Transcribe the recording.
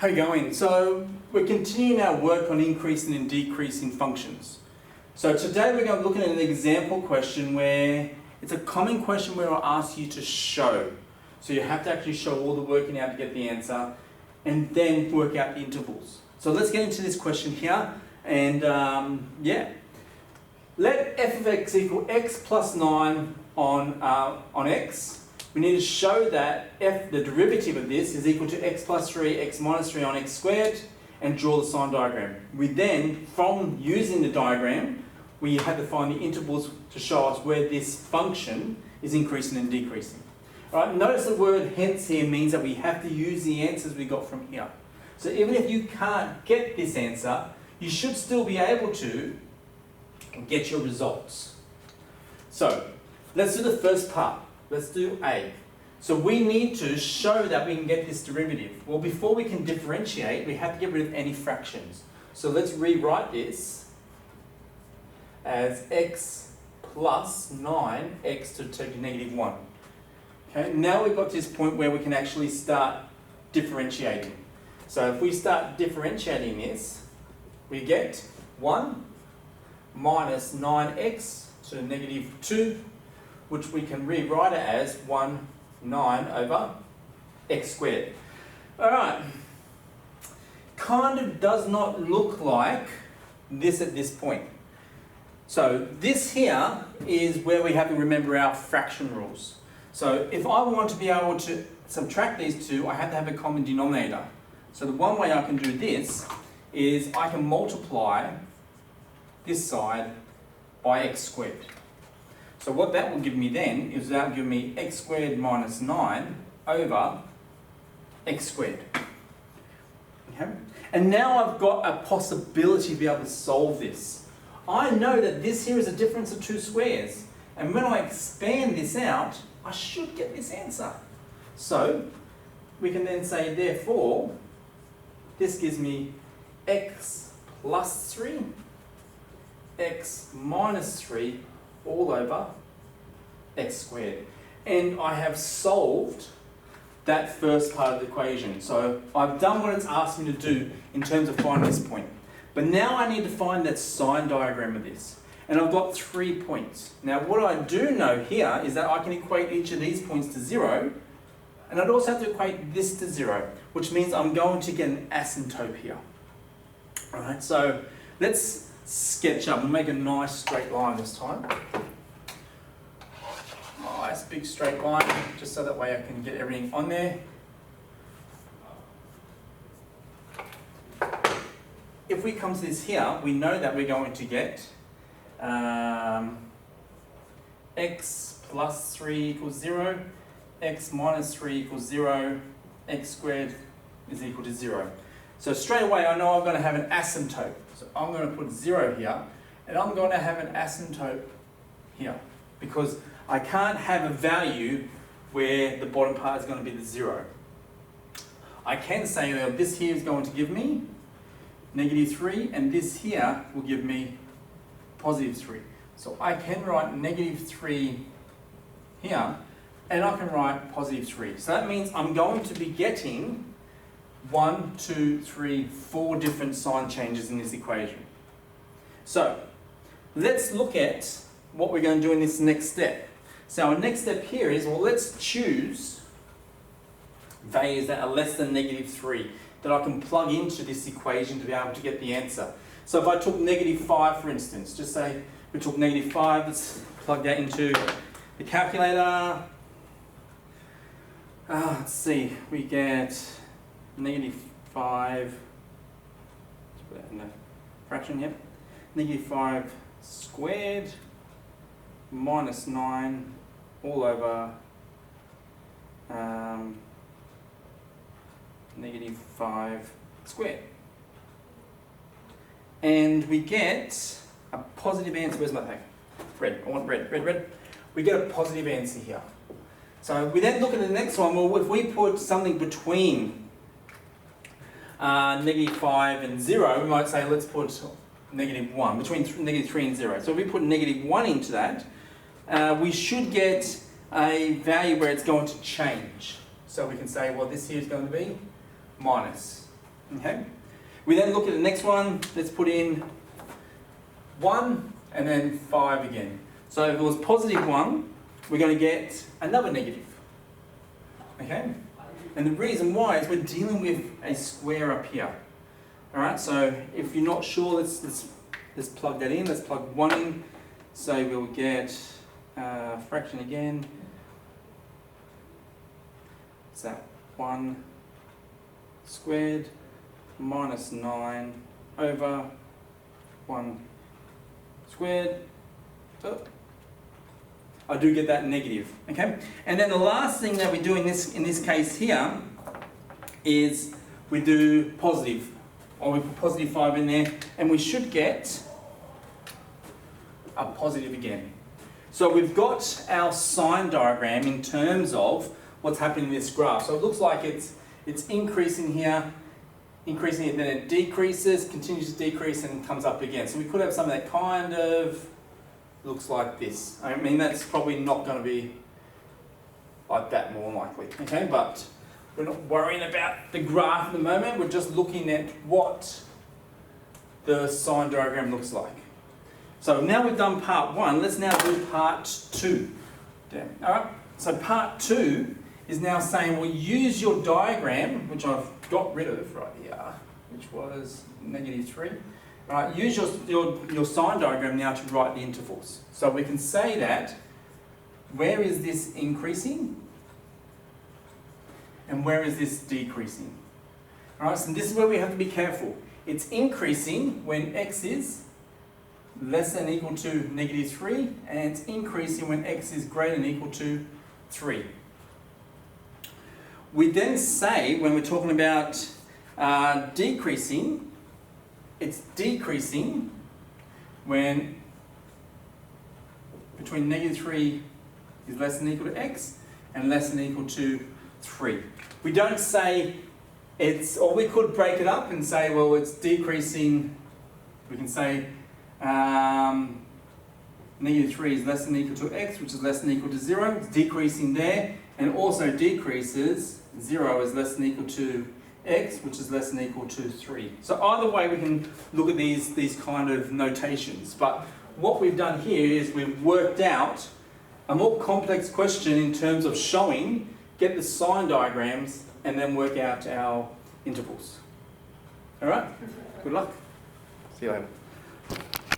How you going? So we're continuing our work on increasing and decreasing functions. So today we're going to look at an example question where it's a common question where I'll ask you to show. So you have to actually show all the working out to get the answer and then work out the intervals. So let's get into this question here and let f of x equal x plus 9 on x. We need to show that f, the derivative of this, is equal to x plus 3, x minus 3 on x squared, and draw the sign diagram. We then, from using the diagram, we have to find the intervals to show us where this function is increasing and decreasing. All right, notice the word hence here means that we have to use the answers we got from here. So even if you can't get this answer, you should still be able to get your results. So let's do the first part. Let's do A. So we need to show that we can get this derivative. Well, before we can differentiate, we have to get rid of any fractions. So let's rewrite this as x plus 9x to the negative 1. Okay, now we've got to this point where we can actually start differentiating. So if we start differentiating this, we get 1 minus 9x to the negative 2, which we can rewrite it as 9 over x squared. Alright, kind of does not look like this at this point. So this here is where we have to remember our fraction rules. So if I want to be able to subtract these two, I have to have a common denominator. So the one way I can do this is I can multiply this side by x squared. So what that will give me then is that will give me x squared minus 9 over x squared. Okay? And now I've got a possibility to be able to solve this. I know that this here is a difference of two squares. And when I expand this out, I should get this answer. So we can then say, therefore, this gives me x plus 3, x minus 3, all over x squared. And I have solved that first part of the equation. So I've done what it's asked me to do in terms of finding this point. But now I need to find that sign diagram of this. And I've got 3 points. Now what I do know here is that I can equate each of these points to 0. And I'd also have to equate this to 0, which means I'm going to get an asymptote here. Alright, so let's sketch up. We'll make a nice straight line this time. Nice big straight line, just so that way I can get everything on there. If we come to this here, we know that we're going to get x plus 3 equals 0, x minus 3 equals 0, x squared is equal to 0. So straight away I know I'm going to have an asymptote. So I'm going to put 0 here, and I'm going to have an asymptote here, because I can't have a value where the bottom part is going to be the 0. I can say that this here is going to give me negative 3, and this here will give me positive 3. So I can write negative 3 here, and I can write positive 3. So that means I'm going to be getting 1, 2, 3, 4 different sign changes in this equation. So let's look at what we're going to do in this next step. So our next step here is, well, let's choose values that are less than negative 3 that I can plug into this equation to be able to get the answer. So if I took negative 5, for instance, just say we took negative 5, let's plug that into the calculator. Let's see, we get negative 5, let's put that in the fraction here, negative 5 squared minus 9 all over negative 5 squared. And we get a positive answer. Where's my thing? Red. I want red, red, red. We get a positive answer here. So we then look at the next one. Well, if we put something between negative 5 and 0, we might say let's put negative 1, between negative 3 and 0. So if we put negative 1 into that, we should get a value where it's going to change. So we can say, well, this here is going to be minus Okay. We then look at the next one. Let's put in 1 and then 5 again. So if it was positive 1, we're going to get another negative. Okay? And the reason why is we're dealing with a square up here. Alright, so if you're not sure, let's plug that in. Let's plug 1 in. So we'll get fraction again. What's that? 1 squared minus 9 over 1 squared. Oh. I do get that negative, okay? And then the last thing that we do in this case here is we do positive, or we put positive 5 in there, and we should get a positive again. So we've got our sign diagram in terms of what's happening in this graph. So it looks like it's increasing here, increasing it, then it decreases, continues to decrease, and comes up again. So we could have something that kind of looks like this. I mean, that's probably not going to be like that, more likely, okay? But we're not worrying about the graph at the moment. We're just looking at what the sign diagram looks like. So now we've done part 1, let's now do part 2. All right, so part 2 is now saying, well, use your diagram, which I've got rid of right here, which was -3. Right, use your sign diagram now to write the intervals. So we can say that, where is this increasing? And where is this decreasing? Alright, so this is where we have to be careful. It's increasing when x is less than or equal to -3, and it's increasing when x is greater than or equal to 3. We then say, when we're talking about decreasing, it's decreasing when between -3 is less than or equal to x and less than or equal to 3. We don't say it's, or we could break it up and say, well, it's decreasing, we can say -3 is less than or equal to x, which is less than or equal to 0. It's decreasing there, and also decreases, 0 is less than or equal to x, which is less than or equal to 3. So either way we can look at these kind of notations. But what we've done here is we've worked out a more complex question in terms of showing, get the sign diagrams, and then work out our intervals. Alright? Good luck. See you later.